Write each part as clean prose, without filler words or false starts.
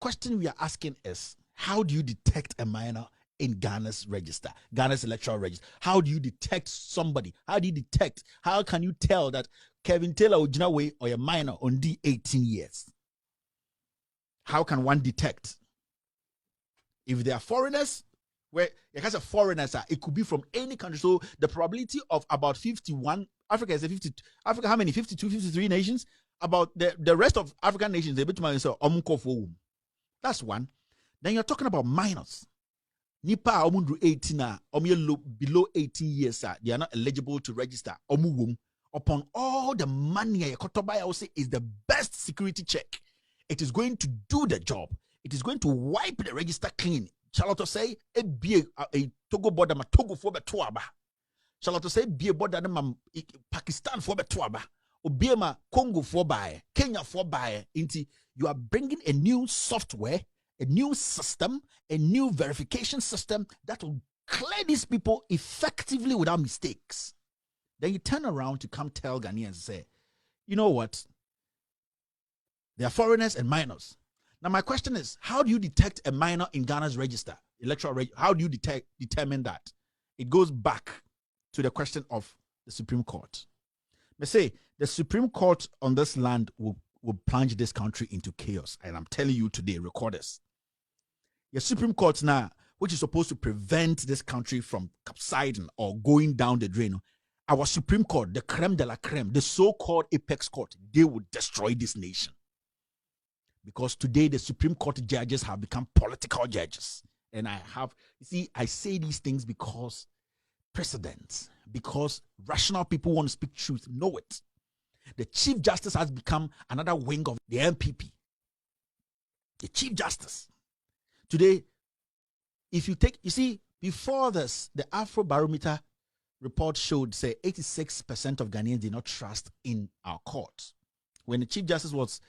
question we are asking is, how do you detect a minor in Ghana's register, Ghana's electoral register? How do you detect somebody? How can you tell that Kelvin Tylor Ojinawe or a minor on the 18 years? How can one detect? If they are foreigners, where because of foreigners, it could be from any country. So the probability of about 51, Africa is a 50, Africa, how many? 52, 53 nations? About the rest of African nations, they between say that's one. Then you're talking about minors. Nipa omundu 18 below 18 years, they are not eligible to register. Upon all the money, I will say is the best security check. It is going to do the job. It is going to wipe the register clean. Charlotte say a Togo border ma Togo for betuaba. Charlotte say be a border ma Pakistan for betuaba. Obiema Congo for buy, Kenya for buy. Inti, you are bringing a new software, a new system, a new verification system that will clear these people effectively without mistakes. Then you turn around to come tell Ghanaians and say, you know what? They are foreigners and minors. Now my question is, how do you detect a minor in Ghana's register, electoral register? How do you determine that? It goes back to the question of the Supreme Court. They say the Supreme Court on this land will plunge this country into chaos. And I'm telling you today, recorders, the Supreme Court now, which is supposed to prevent this country from subsiding or going down the drain, our Supreme Court, the creme de la creme, the so-called apex court, they will destroy this nation. Because today the Supreme Court judges have become political judges. And I say these things because precedents, because rational people want to speak truth, know it. The Chief Justice has become another wing of the MPP. The Chief Justice. Today, if you see, before this, the Afrobarometer report showed, say, 86% of Ghanaians did not trust in our court. When the Chief Justice was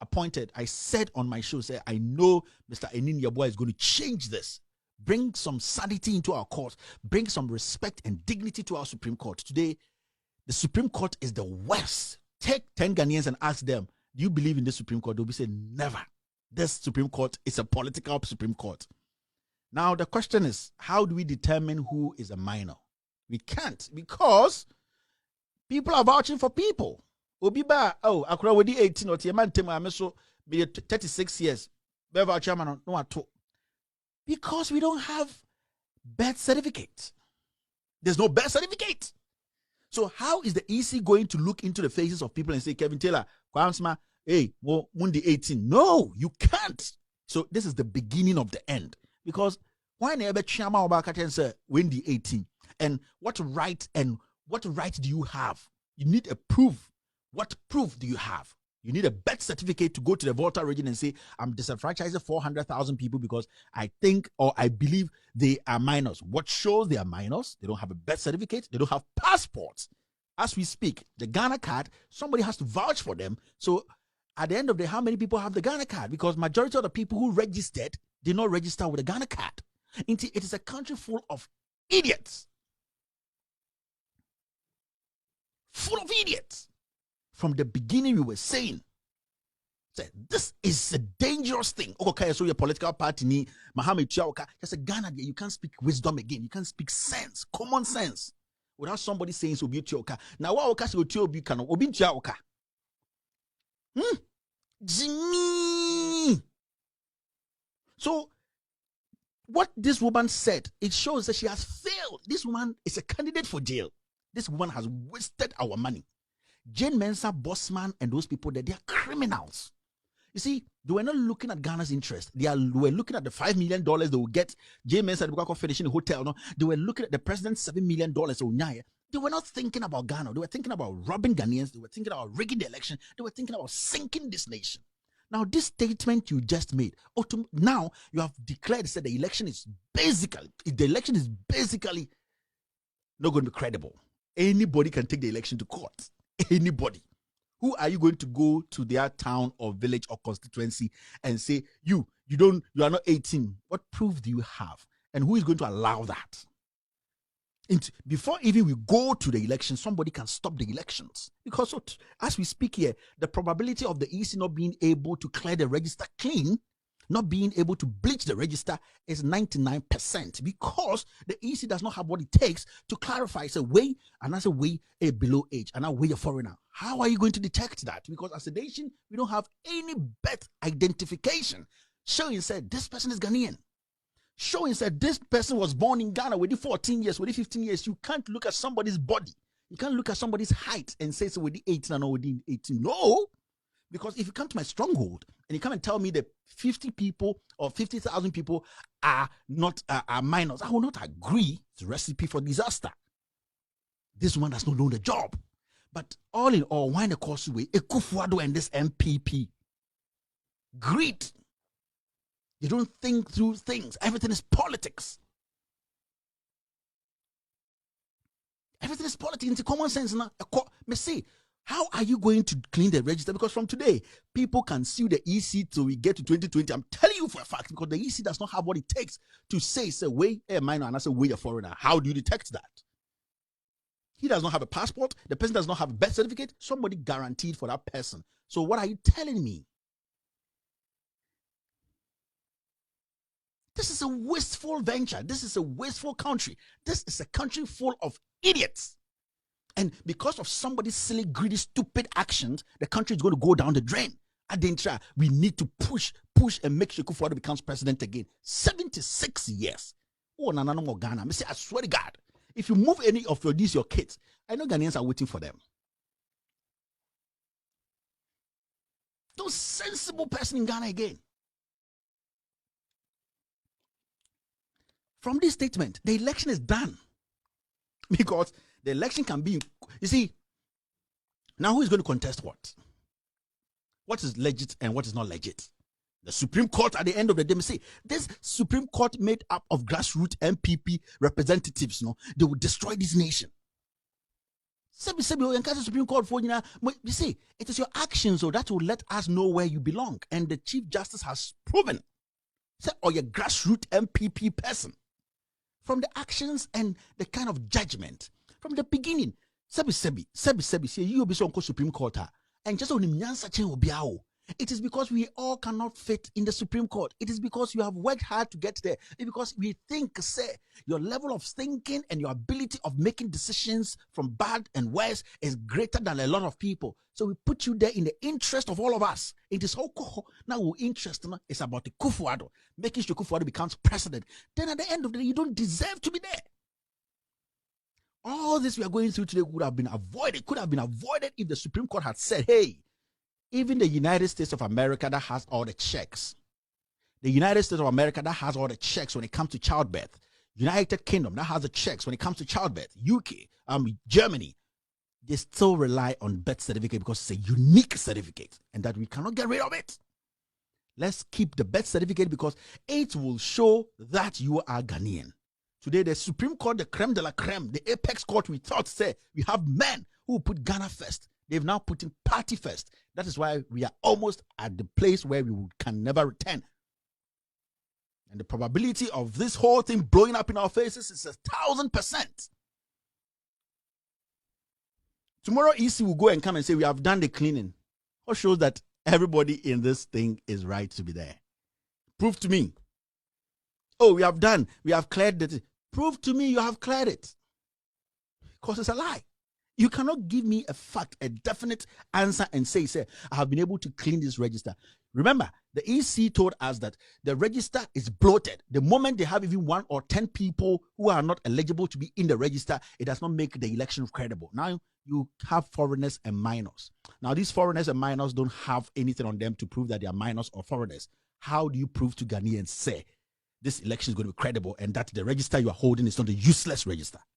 appointed, I said on my show, say, I know Mr. Enin Yabua is going to change this, bring some sanity into our court, bring some respect and dignity to our Supreme Court. Today, the Supreme Court is the worst. Take 10 Ghanaians and ask them, do you believe in the Supreme Court? They'll be saying, never. This Supreme Court is a political Supreme Court. Now, the question is, how do we determine who is a minor? We can't, because people are vouching for people. Obiba, akura wedi 18 or man tema ameso be 36 years. Because we don't have birth certificate. There's no birth certificate. So how is the EC going to look into the faces of people and say, Kelvin Tylor, hey, Mundi 18? No, you can't. So this is the beginning of the end. Because why never Chama Obaka say Wendy 18? And what right do you have? You need a proof. What proof do you have? You need a birth certificate to go to the Volta region and say, I'm disenfranchising 400,000 people because I think or I believe they are minors. What shows they are minors? They don't have a birth certificate. They don't have passports. As we speak, the Ghana card, somebody has to vouch for them. So at the end of the day, how many people have the Ghana card? Because majority of the people who registered did not register with a Ghana card. It is a country full of idiots. Full of idiots. From the beginning, we were saying, this is a dangerous thing. Okay, so your political party, Mohammed Chiaoka, just a Ghana, you can't speak wisdom again. You can't speak sense, common sense, without somebody saying so be Chiaoka. Now, what Oka say Obi can Obi Chiaoka? Jimmy. So, what this woman said, it shows that she has failed. This woman is a candidate for jail. This woman has wasted our money. Jane Mensah, Bossman, and those people there, they are criminals. You see, they were not looking at Ghana's interest. They were looking at the $5 million they will get. Jane Mensah, they were finishing the hotel. No? They were looking at the president's $7 million. They were not thinking about Ghana. They were thinking about robbing Ghanaians. They were thinking about rigging the election. They were thinking about sinking this nation. Now, this statement you just made, now you have declared that the election is basically not going to be credible. Anybody can take the election to court. Anybody. Who are you going to go to their town or village or constituency and say, you are not 18? What proof do you have? And who is going to allow that? Before even we go to the election, somebody can stop the elections. Because as we speak here, the probability of the EC not being able to clear the register clean not being able to bleach the register is 99% because the EC does not have what it takes to clarify. It's a way, and that's a way a below age, and a way a foreigner. How are you going to detect that? Because as a nation, we don't have any birth identification showing said this person is Ghanaian. Showing said this person was born in Ghana within 14 years, within 15 years. You can't look at somebody's body. You can't look at somebody's height and say so within 18 and not within 18. No. Because if you come to my stronghold and you come and tell me that 50 people or 50,000 people are not are minors, I will not agree. It's a recipe for disaster. This one does not know the job. But all in all, why the causeway, Ekufuado and this MPP, greed. They don't think through things. Everything is politics. Everything is politics. It's common sense now. Me say, how are you going to clean the register? Because from today, people can sue the EC till we get to 2020. I'm telling you for a fact, because the EC does not have what it takes to say, way a minor and I say, way a foreigner. How do you detect that? He does not have a passport. The person does not have a birth certificate. Somebody guaranteed for that person. So what are you telling me? This is a wasteful venture. This is a wasteful country. This is a country full of idiots. And because of somebody's silly, greedy, stupid actions, the country is going to go down the drain. Adentra, we need to push and make sure Kufuor becomes president again. 76 years. Oh, no, Ghana. I say, I swear to God, if you move any of your kids, I know Ghanaians are waiting for them. No sensible person in Ghana again. From this statement, the election is done. Because the election can be, you see, now who is going to contest what? What is legit and what is not legit? The Supreme Court at the end of the day, say, this Supreme Court made up of grassroots MPP representatives, they will destroy this nation. Supreme Court for you see, it is your actions that will let us know where you belong. And the Chief Justice has proven, say, or your grassroots MPP person. From the actions and the kind of judgment from the beginning, you be so Supreme Court, and just on him, it is because we all cannot fit in the Supreme Court. It is because you have worked hard to get there. It's because we think, your level of thinking and your ability of making decisions from bad and worse is greater than a lot of people. So we put you there in the interest of all of us. It is now our interest is about the Kufuor, making sure Kufuor becomes president. Then at the end of the day, you don't deserve to be there. All this we are going through today could have been avoided if the Supreme Court had said, hey, even the United States of America that has all the checks, when it comes to childbirth, United Kingdom that has the checks when it comes to childbirth, UK, Germany, they still rely on birth certificate because it's a unique certificate and that we cannot get rid of it. Let's keep the birth certificate because it will show that you are Ghanaian. Today, the Supreme Court, the creme de la creme, the apex court, we thought, we have men who put Ghana first. They've now put in party first. That is why we are almost at the place where we can never return. And the probability of this whole thing blowing up in our faces is 1,000%. Tomorrow, EC will go and come and say, we have done the cleaning. What shows that everybody in this thing is right to be there? Prove to me. Oh, we have cleared it. Prove to me you have cleared it. Because it's a lie. You cannot give me a fact, a definite answer and say, I have been able to clean this register. Remember, the EC told us that the register is bloated. The moment they have even 1 or 10 people who are not eligible to be in the register, it does not make the election credible. Now, you have foreigners and minors. Now, these foreigners and minors don't have anything on them to prove that they are minors or foreigners. How do you prove to Ghanaians, this election is going to be credible and that the register you are holding is not a useless register?